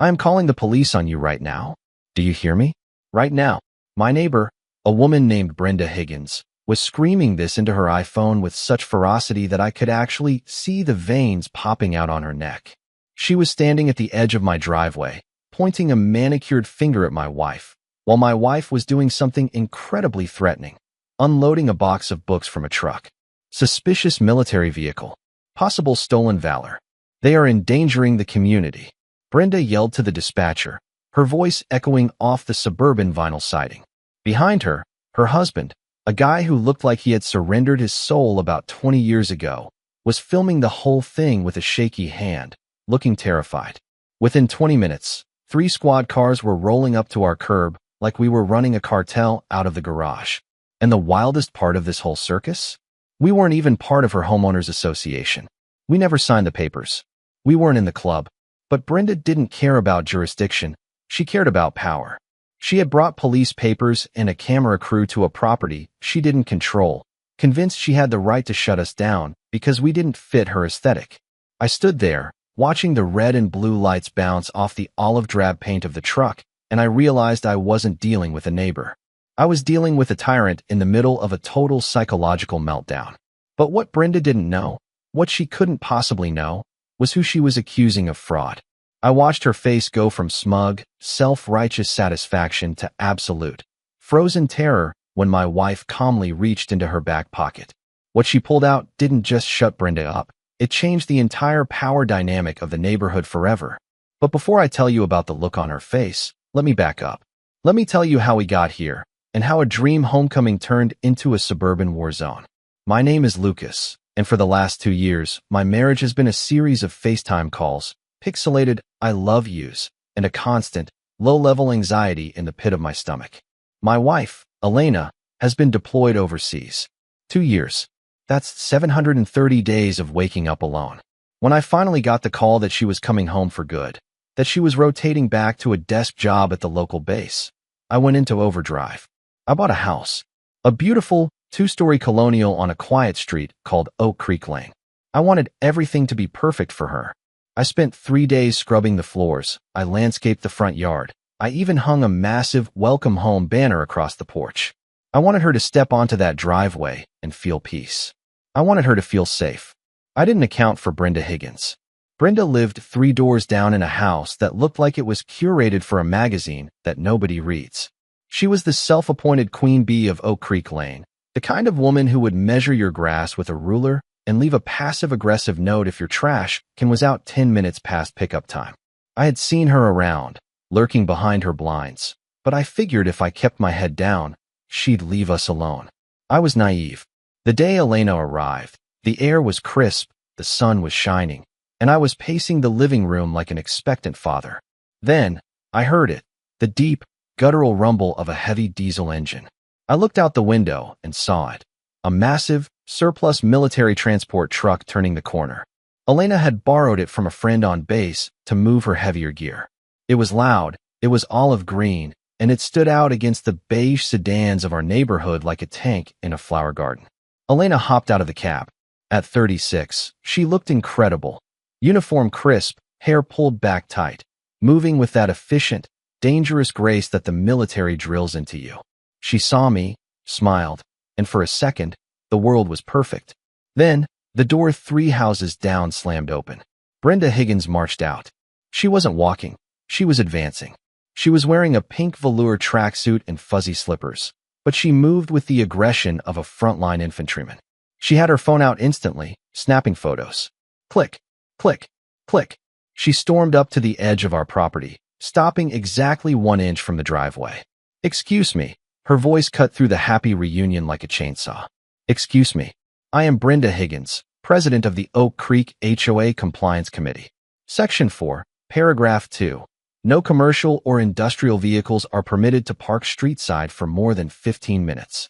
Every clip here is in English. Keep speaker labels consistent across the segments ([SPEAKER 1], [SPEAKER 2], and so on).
[SPEAKER 1] I am calling the police on you right now. Do you hear me? Right now. My neighbor, a woman named Brenda Higgins, was screaming this into her iPhone with such ferocity that I could actually see the veins popping out on her neck. She was standing at the edge of my driveway, pointing a manicured finger at my wife, while my wife was doing something incredibly threatening, unloading a box of books from a truck. Suspicious military vehicle. Possible stolen valor. They are endangering the community. Brenda yelled to the dispatcher, her voice echoing off the suburban vinyl siding. Behind her, her husband, a guy who looked like he had surrendered his soul about 20 years ago, was filming the whole thing with a shaky hand, looking terrified. Within 20 minutes, 3 squad cars were rolling up to our curb like we were running a cartel out of the garage. And the wildest part of this whole circus? We weren't even part of her homeowners association. We never signed the papers. We weren't in the club. But Brenda didn't care about jurisdiction. She cared about power. She had brought police papers and a camera crew to a property she didn't control, convinced she had the right to shut us down because we didn't fit her aesthetic. I stood there, watching the red and blue lights bounce off the olive drab paint of the truck, and I realized I wasn't dealing with a neighbor. I was dealing with a tyrant in the middle of a total psychological meltdown. But what Brenda didn't know, what she couldn't possibly know, was who she was accusing of fraud. I watched her face go from smug, self-righteous satisfaction to absolute, frozen terror when my wife calmly reached into her back pocket. What she pulled out didn't just shut Brenda up, it changed the entire power dynamic of the neighborhood forever. But before I tell you about the look on her face, let me back up. Let me tell you how we got here, and how a dream homecoming turned into a suburban war zone. My name is Lucas, and for the last 2 years, my marriage has been a series of FaceTime calls, pixelated I love yous, and a constant, low-level anxiety in the pit of my stomach. My wife, Elena, has been deployed overseas. 2 years. That's 730 days of waking up alone. When I finally got the call that she was coming home for good, that she was rotating back to a desk job at the local base, I went into overdrive. I bought a house. A beautiful, 2-story colonial on a quiet street called Oak Creek Lane. I wanted everything to be perfect for her. I spent 3 days scrubbing the floors. I landscaped the front yard. I even hung a massive welcome home banner across the porch. I wanted her to step onto that driveway and feel peace. I wanted her to feel safe. I didn't account for Brenda Higgins. Brenda lived 3 doors down in a house that looked like it was curated for a magazine that nobody reads. She was the self-appointed queen bee of Oak Creek Lane, the kind of woman who would measure your grass with a ruler and leave a passive-aggressive note if your trash can was out 10 minutes past pickup time. I had seen her around, lurking behind her blinds, but I figured if I kept my head down, she'd leave us alone. I was naive. The day Elena arrived, the air was crisp, the sun was shining, and I was pacing the living room like an expectant father. Then, I heard it, the deep, guttural rumble of a heavy diesel engine. I looked out the window and saw it. A massive, surplus military transport truck turning the corner. Elena had borrowed it from a friend on base to move her heavier gear. It was loud, it was olive green, and it stood out against the beige sedans of our neighborhood like a tank in a flower garden. Elena hopped out of the cab. At 36, she looked incredible. Uniform crisp, hair pulled back tight, moving with that efficient, dangerous grace that the military drills into you. She saw me, smiled, and for a second, the world was perfect. Then, the door 3 houses down slammed open. Brenda Higgins marched out. She wasn't walking, she was advancing. She was wearing a pink velour tracksuit and fuzzy slippers, but she moved with the aggression of a frontline infantryman. She had her phone out instantly, snapping photos. Click, click, click. She stormed up to the edge of our property, stopping exactly 1 inch from the driveway. Excuse me. Her voice cut through the happy reunion like a chainsaw. Excuse me. I am Brenda Higgins, president of the Oak Creek HOA Compliance Committee. Section 4, Paragraph 2. No commercial or industrial vehicles are permitted to park streetside for more than 15 minutes.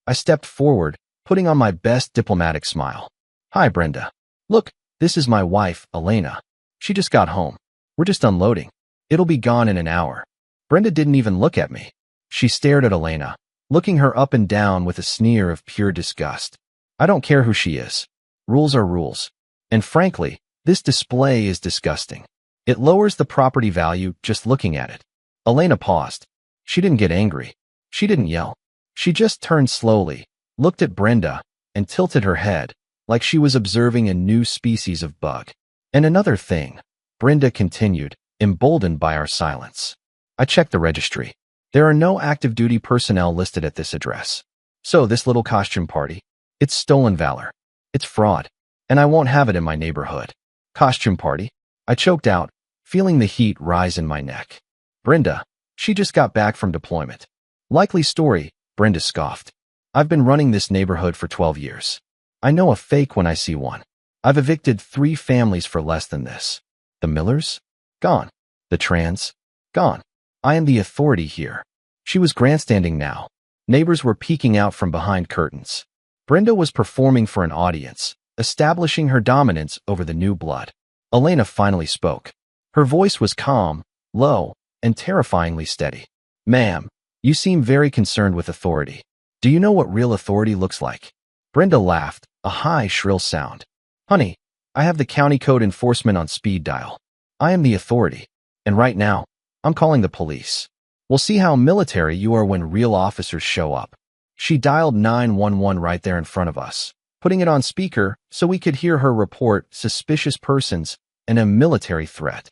[SPEAKER 1] I stepped forward, putting on my best diplomatic smile. Hi, Brenda. Look, this is my wife, Elena. She just got home. We're just unloading. It'll be gone in an hour. Brenda didn't even look at me. She stared at Elena, looking her up and down with a sneer of pure disgust. I don't care who she is. Rules are rules. And frankly, this display is disgusting. It lowers the property value just looking at it. Elena paused. She didn't get angry. She didn't yell. She just turned slowly, looked at Brenda, and tilted her head, like she was observing a new species of bug. And another thing, Brenda continued, emboldened by our silence. I checked the registry. There are no active duty personnel listed at this address. So this little costume party, it's stolen valor. It's fraud. And I won't have it in my neighborhood. Costume party? I choked out, feeling the heat rise in my neck. Brenda, she just got back from deployment. Likely story, Brenda scoffed. I've been running this neighborhood for 12 years. I know a fake when I see one. I've evicted 3 families for less than this. The Millers? Gone. The Trans? Gone. I am the authority here. She was grandstanding now. Neighbors were peeking out from behind curtains. Brenda was performing for an audience, establishing her dominance over the new blood. Elena finally spoke. Her voice was calm, low, and terrifyingly steady. Ma'am, you seem very concerned with authority. Do you know what real authority looks like? Brenda laughed, a high, shrill sound. Honey, I have the county code enforcement on speed dial. I am the authority. And right now, I'm calling the police. We'll see how military you are when real officers show up. She dialed 911 right there in front of us, putting it on speaker so we could hear her report suspicious persons and a military threat.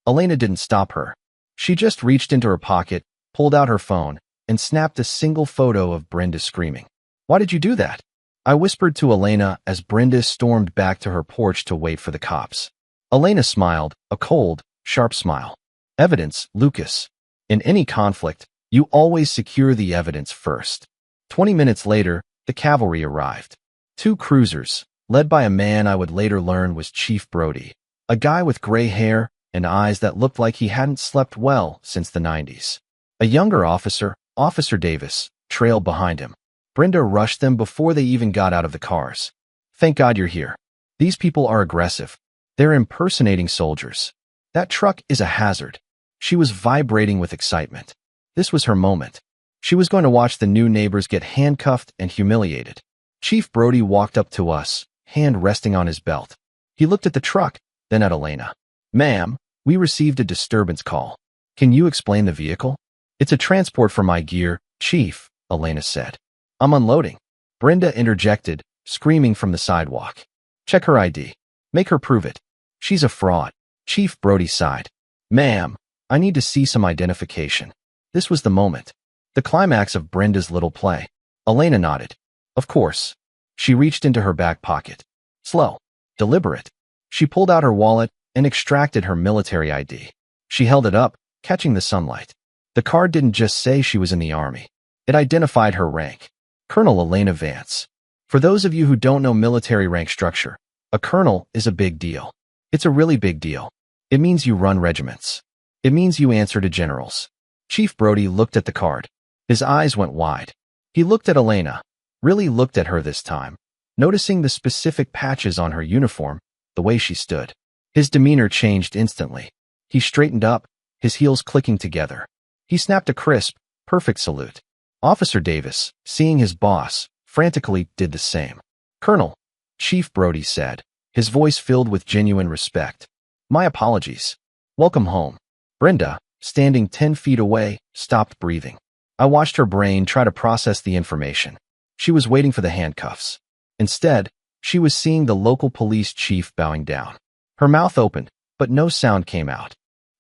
[SPEAKER 1] Elena didn't stop her. She just reached into her pocket, pulled out her phone, and snapped a single photo of Brenda screaming. Why did you do that? I whispered to Elena as Brenda stormed back to her porch to wait for the cops. Elena smiled, a cold, sharp smile. Evidence, Lucas. In any conflict, you always secure the evidence first. 20 minutes later, the cavalry arrived. 2 cruisers, led by a man I would later learn was Chief Brody, a guy with gray hair and eyes that looked like he hadn't slept well since the 90s. A younger officer, Officer Davis, trailed behind him. Brenda rushed them before they even got out of the cars. Thank God you're here. These people are aggressive. They're impersonating soldiers. That truck is a hazard. She was vibrating with excitement. This was her moment. She was going to watch the new neighbors get handcuffed and humiliated. Chief Brody walked up to us, hand resting on his belt. He looked at the truck, then at Elena. Ma'am, we received a disturbance call. Can you explain the vehicle? It's a transport for my gear, Chief, Elena said. I'm unloading. Brenda interjected, screaming from the sidewalk. Check her ID. Make her prove it. She's a fraud. Chief Brody sighed. Ma'am, I need to see some identification. This was the moment. The climax of Brenda's little play. Elena nodded. Of course. She reached into her back pocket. Slow. Deliberate. She pulled out her wallet and extracted her military ID. She held it up, catching the sunlight. The card didn't just say she was in the Army. It identified her rank. Colonel Elena Vance. For those of you who don't know military rank structure, a colonel is a big deal. It's a really big deal. It means you run regiments. It means you answer to generals. Chief Brody looked at the card. His eyes went wide. He looked at Elena, really looked at her this time, noticing the specific patches on her uniform, the way she stood. His demeanor changed instantly. He straightened up, his heels clicking together. He snapped a crisp, perfect salute. Officer Davis, seeing his boss, frantically did the same. Colonel, Chief Brody said, his voice filled with genuine respect. My apologies. Welcome home. Brenda, standing 10 feet away, stopped breathing. I watched her brain try to process the information. She was waiting for the handcuffs. Instead, she was seeing the local police chief bowing down. Her mouth opened, but no sound came out.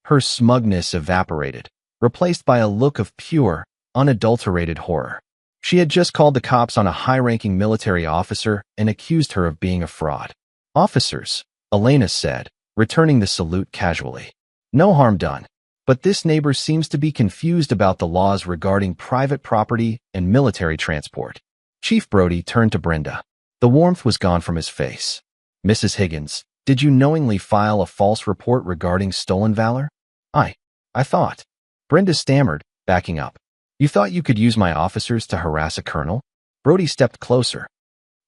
[SPEAKER 1] Her smugness evaporated, replaced by a look of pure, unadulterated horror. She had just called the cops on a high-ranking military officer and accused her of being a fraud. Officers, Elena said, returning the salute casually. No harm done. But this neighbor seems to be confused about the laws regarding private property and military transport. Chief Brody turned to Brenda. The warmth was gone from his face. Mrs. Higgins, did you knowingly file a false report regarding stolen valor? I thought. Brenda stammered, backing up. You thought you could use my officers to harass a colonel? Brody stepped closer.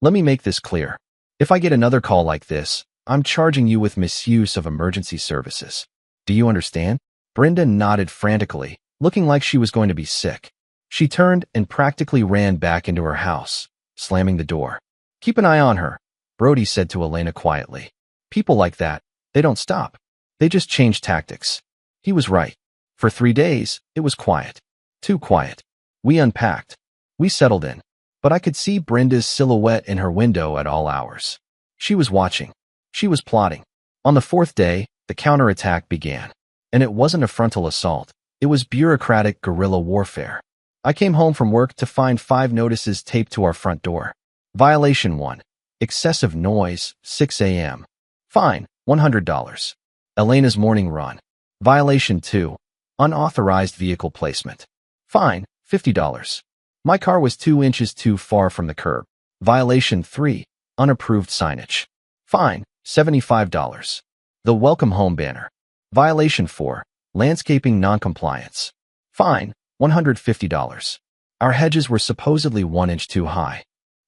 [SPEAKER 1] Let me make this clear. If I get another call like this, I'm charging you with misuse of emergency services. Do you understand? Brenda nodded frantically, looking like she was going to be sick. She turned and practically ran back into her house, slamming the door. Keep an eye on her, Brody said to Elena quietly. People like that, they don't stop. They just changed tactics. He was right. For 3 days, it was quiet. Too quiet. We unpacked. We settled in. But I could see Brenda's silhouette in her window at all hours. She was watching. She was plotting. On the 4th day, the counterattack began. And it wasn't a frontal assault. It was bureaucratic guerrilla warfare. I came home from work to find 5 notices taped to our front door. Violation 1. Excessive noise, 6 a.m. Fine, $100. Elena's morning run. Violation 2. Unauthorized vehicle placement. Fine, $50. My car was 2 inches too far from the curb. Violation 3. Unapproved signage. Fine, $75. The welcome home banner. Violation 4. Landscaping noncompliance. Fine, $150. Our hedges were supposedly 1 inch too high.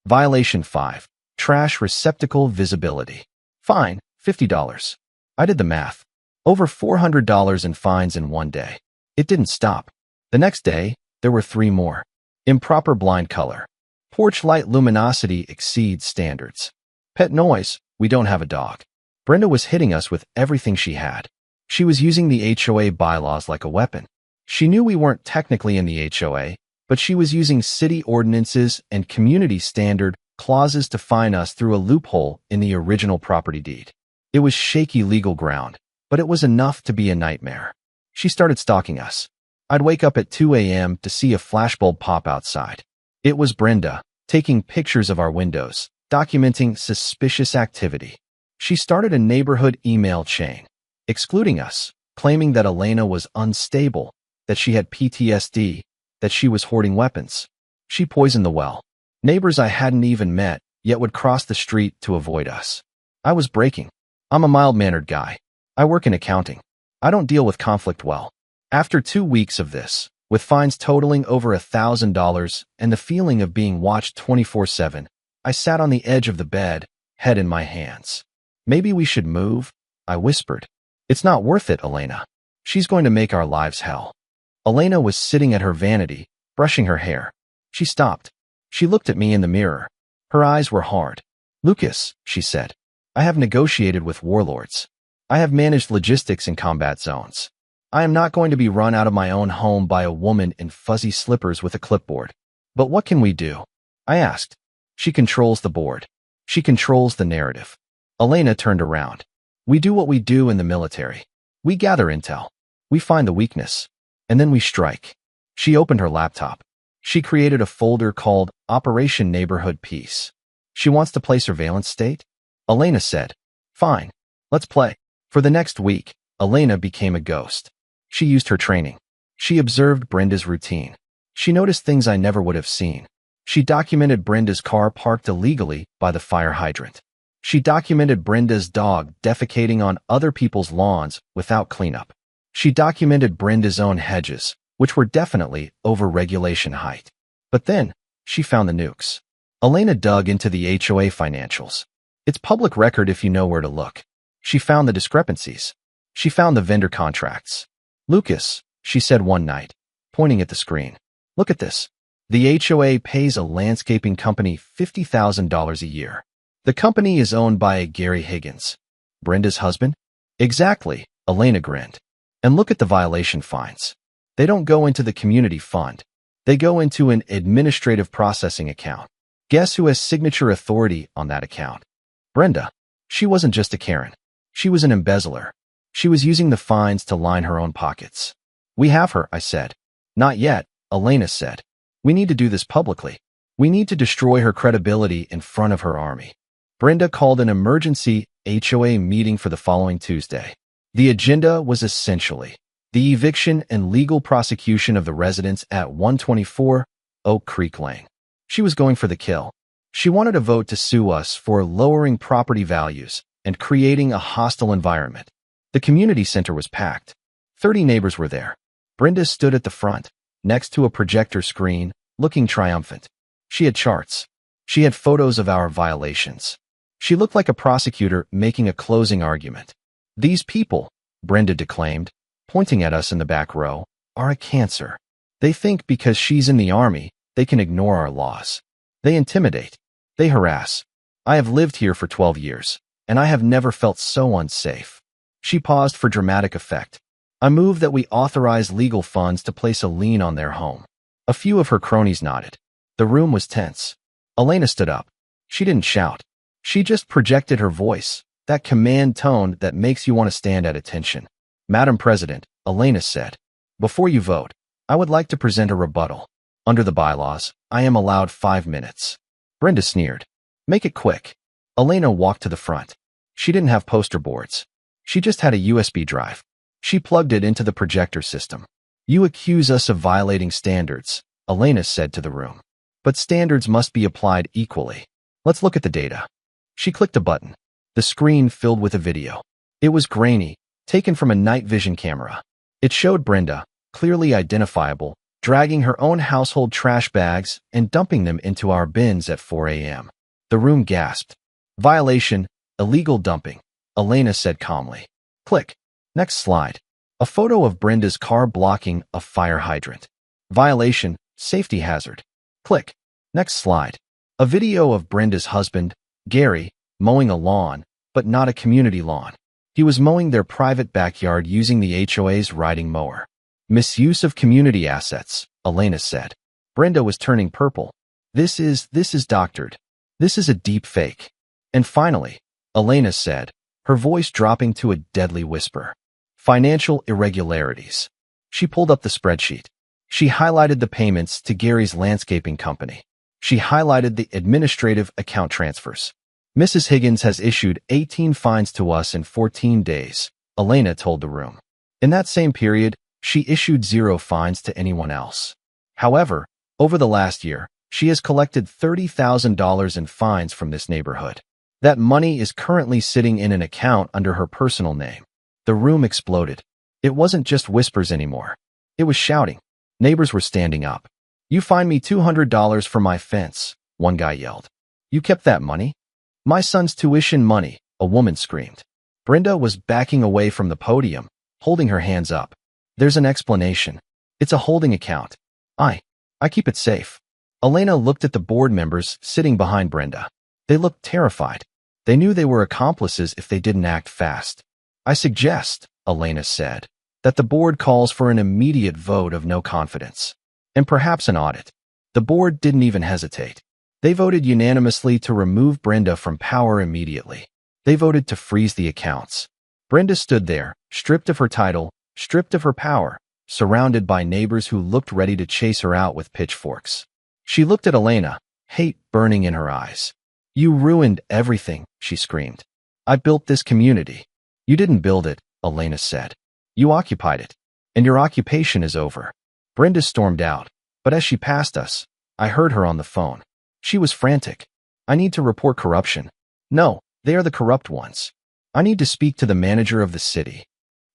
[SPEAKER 1] Violation 5. Trash receptacle visibility. Fine, $50. I did the math. Over $400 in fines in 1 day. It didn't stop. The next day, there were 3 more. Improper blind color. Porch light luminosity exceeds standards. Pet noise. We don't have a dog. Brenda was hitting us with everything she had. She was using the HOA bylaws like a weapon. She knew we weren't technically in the HOA, but she was using city ordinances and community standard clauses to fine us through a loophole in the original property deed. It was shaky legal ground, but it was enough to be a nightmare. She started stalking us. I'd wake up at 2 a.m. to see a flashbulb pop outside. It was Brenda, taking pictures of our windows, documenting suspicious activity. She started a neighborhood email chain, excluding us, claiming that Elena was unstable, that she had PTSD, that she was hoarding weapons. She poisoned the well. Neighbors I hadn't even met, yet would cross the street to avoid us. I was breaking. I'm a mild-mannered guy. I work in accounting. I don't deal with conflict well. After 2 weeks of this, with fines totaling over $1,000 and the feeling of being watched 24/7, I sat on the edge of the bed, head in my hands. Maybe we should move, I whispered. It's not worth it, Elena. She's going to make our lives hell. Elena was sitting at her vanity, brushing her hair. She stopped. She looked at me in the mirror. Her eyes were hard. Lucas, she said, I have negotiated with warlords. I have managed logistics in combat zones. I am not going to be run out of my own home by a woman in fuzzy slippers with a clipboard. But what can we do? I asked. She controls the board. She controls the narrative. Elena turned around. We do what we do in the military. We gather intel. We find the weakness. And then we strike. She opened her laptop. She created a folder called Operation Neighborhood Peace. She wants to play surveillance state? Elena said, fine, let's play. For the next week, Elena became a ghost. She used her training. She observed Brenda's routine. She noticed things I never would have seen. She documented Brenda's car parked illegally by the fire hydrant. She documented Brenda's dog defecating on other people's lawns without cleanup. She documented Brenda's own hedges, which were definitely over regulation height. But then, she found the nukes. Elena dug into the HOA financials. It's public record if you know where to look. She found the discrepancies. She found the vendor contracts. Lucas, she said one night, pointing at the screen. Look at this. The HOA pays a landscaping company $50,000 a year. The company is owned by Gary Higgins. Brenda's husband? Exactly, Elena grinned. And look at the violation fines. They don't go into the community fund. They go into an administrative processing account. Guess who has signature authority on that account? Brenda. She wasn't just a Karen. She was an embezzler. She was using the fines to line her own pockets. We have her, I said. Not yet, Elena said. We need to do this publicly. We need to destroy her credibility in front of her army. Brenda called an emergency HOA meeting for the following Tuesday. The agenda was essentially the eviction and legal prosecution of the residents at 124 Oak Creek Lane. She was going for the kill. She wanted a vote to sue us for lowering property values and creating a hostile environment. The community center was packed. 30 neighbors were there. Brenda stood at the front, next to a projector screen, looking triumphant. She had charts. She had photos of our violations. She looked like a prosecutor making a closing argument. These people, Brenda declaimed, pointing at us in the back row, are a cancer. They think because she's in the army, they can ignore our laws. They intimidate. They harass. I have lived here for 12 years, and I have never felt so unsafe. She paused for dramatic effect. I move that we authorize legal funds to place a lien on their home. A few of her cronies nodded. The room was tense. Elena stood up. She didn't shout. She just projected her voice, that command tone that makes you want to stand at attention. Madam President, Elena said, before you vote, I would like to present a rebuttal. Under the bylaws, I am allowed 5 minutes. Brenda sneered. Make it quick. Elena walked to the front. She didn't have poster boards. She just had a USB drive. She plugged it into the projector system. You accuse us of violating standards, Elena said to the room. But standards must be applied equally. Let's look at the data. She clicked a button. The screen filled with a video. It was grainy, taken from a night vision camera. It showed Brenda, clearly identifiable, dragging her own household trash bags and dumping them into our bins at 4 a.m. The room gasped. Violation, illegal dumping, Elena said calmly. Click. Next slide. A photo of Brenda's car blocking a fire hydrant. Violation, safety hazard. Click. Next slide. A video of Brenda's husband, Gary, mowing a lawn, but not a community lawn. He was mowing their private backyard using the HOA's riding mower. Misuse of community assets, Elena said. Brenda was turning purple. This is doctored. This is a deep fake. And finally, Elena said, her voice dropping to a deadly whisper. Financial irregularities. She pulled up the spreadsheet. She highlighted the payments to Gary's landscaping company. She highlighted the administrative account transfers. Mrs. Higgins has issued 18 fines to us in 14 days, Elena told the room. In that same period, she issued 0 fines to anyone else. However, over the last year, she has collected $30,000 in fines from this neighborhood. That money is currently sitting in an account under her personal name. The room exploded. It wasn't just whispers anymore. It was shouting. Neighbors were standing up. You fined me $200 for my fence, one guy yelled. You kept that money? My son's tuition money, a woman screamed. Brenda was backing away from the podium, holding her hands up. There's an explanation. It's a holding account. I keep it safe. Elena looked at the board members sitting behind Brenda. They looked terrified. They knew they were accomplices if they didn't act fast. I suggest, Elena said, that the board calls for an immediate vote of no confidence. And perhaps an audit. The board didn't even hesitate. They voted unanimously to remove Brenda from power immediately. They voted to freeze the accounts. Brenda stood there, stripped of her title, stripped of her power, surrounded by neighbors who looked ready to chase her out with pitchforks. She looked at Elena, hate burning in her eyes. You ruined everything, she screamed. I built this community. You didn't build it, Elena said. You occupied it. And your occupation is over. Brenda stormed out, but as she passed us, I heard her on the phone. She was frantic. I need to report corruption. No, they are the corrupt ones. I need to speak to the manager of the city.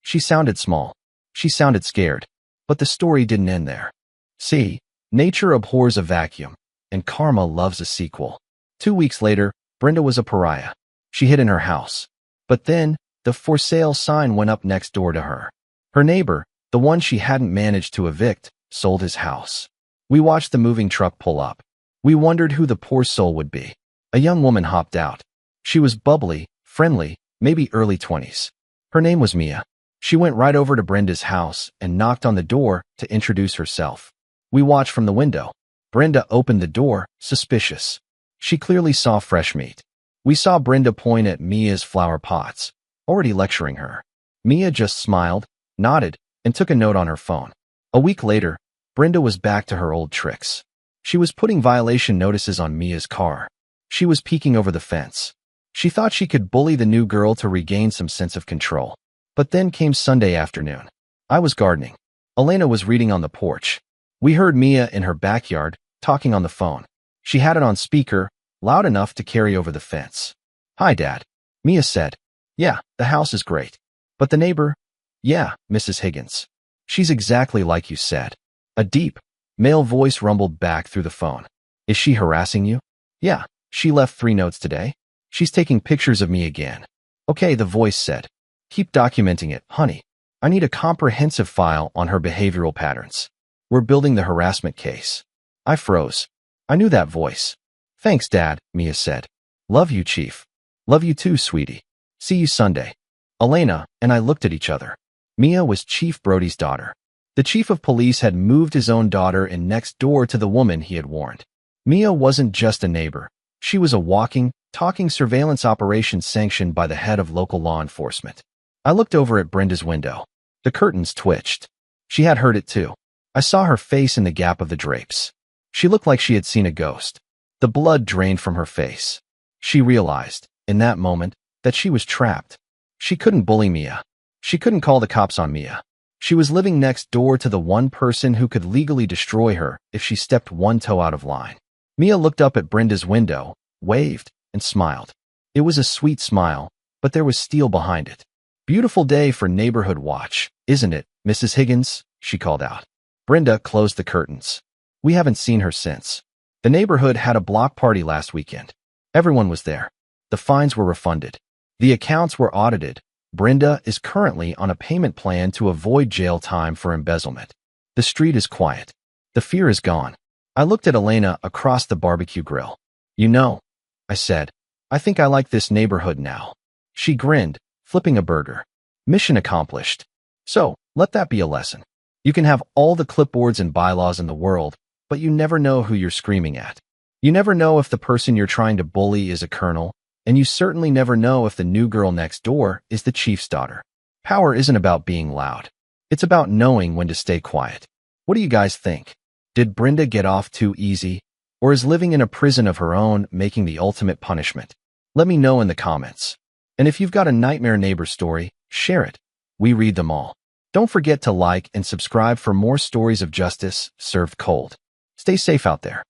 [SPEAKER 1] She sounded small. She sounded scared. But the story didn't end there. See, nature abhors a vacuum, and karma loves a sequel. 2 weeks later, Brenda was a pariah. She hid in her house. But then, the for sale sign went up next door to her. Her neighbor, the one she hadn't managed to evict, sold his house. We watched the moving truck pull up. We wondered who the poor soul would be. A young woman hopped out. She was bubbly, friendly, maybe early 20s. Her name was Mia. She went right over to Brenda's house and knocked on the door to introduce herself. We watched from the window. Brenda opened the door, suspicious. She clearly saw fresh meat. We saw Brenda point at Mia's flower pots, already lecturing her. Mia just smiled, nodded, and took a note on her phone. A week later, Brenda was back to her old tricks. She was putting violation notices on Mia's car. She was peeking over the fence. She thought she could bully the new girl to regain some sense of control. But then came Sunday afternoon. I was gardening. Elena was reading on the porch. We heard Mia in her backyard, talking on the phone. She had it on speaker, loud enough to carry over the fence. Hi, Dad. Mia said. Yeah, the house is great. But the neighbor? Yeah, Mrs. Higgins. She's exactly like you said. A deep, male voice rumbled back through the phone. Is she harassing you? Yeah, she left 3 notes today. She's taking pictures of me again. Okay, the voice said. Keep documenting it, honey. I need a comprehensive file on her behavioral patterns. We're building the harassment case. I froze. I knew that voice. Thanks, Dad, Mia said. Love you, Chief. Love you too, sweetie. See you Sunday. Elena and I looked at each other. Mia was Chief Brody's daughter. The chief of police had moved his own daughter in next door to the woman he had warned. Mia wasn't just a neighbor. She was a walking, talking surveillance operation sanctioned by the head of local law enforcement. I looked over at Brenda's window. The curtains twitched. She had heard it too. I saw her face in the gap of the drapes. She looked like she had seen a ghost. The blood drained from her face. She realized, in that moment, that she was trapped. She couldn't bully Mia. She couldn't call the cops on Mia. She was living next door to the one person who could legally destroy her if she stepped one toe out of line. Mia looked up at Brenda's window, waved, and smiled. It was a sweet smile, but there was steel behind it. "Beautiful day for neighborhood watch, isn't it, Mrs. Higgins?" she called out. Brenda closed the curtains. "We haven't seen her since. The neighborhood had a block party last weekend. Everyone was there. The fines were refunded. The accounts were audited. Brenda is currently on a payment plan to avoid jail time for embezzlement. The street is quiet. The fear is gone." I looked at Elena across the barbecue grill. "You know," I said, "I think I like this neighborhood now." She grinned, flipping a burger. "Mission accomplished. So, let that be a lesson. You can have all the clipboards and bylaws in the world, but you never know who you're screaming at. You never know if the person you're trying to bully is a colonel, and you certainly never know if the new girl next door is the chief's daughter. Power isn't about being loud. It's about knowing when to stay quiet. What do you guys think? Did Brenda get off too easy, or is living in a prison of her own making the ultimate punishment? Let me know in the comments. And if you've got a nightmare neighbor story, share it. We read them all. Don't forget to like and subscribe for more stories of justice served cold. Stay safe out there.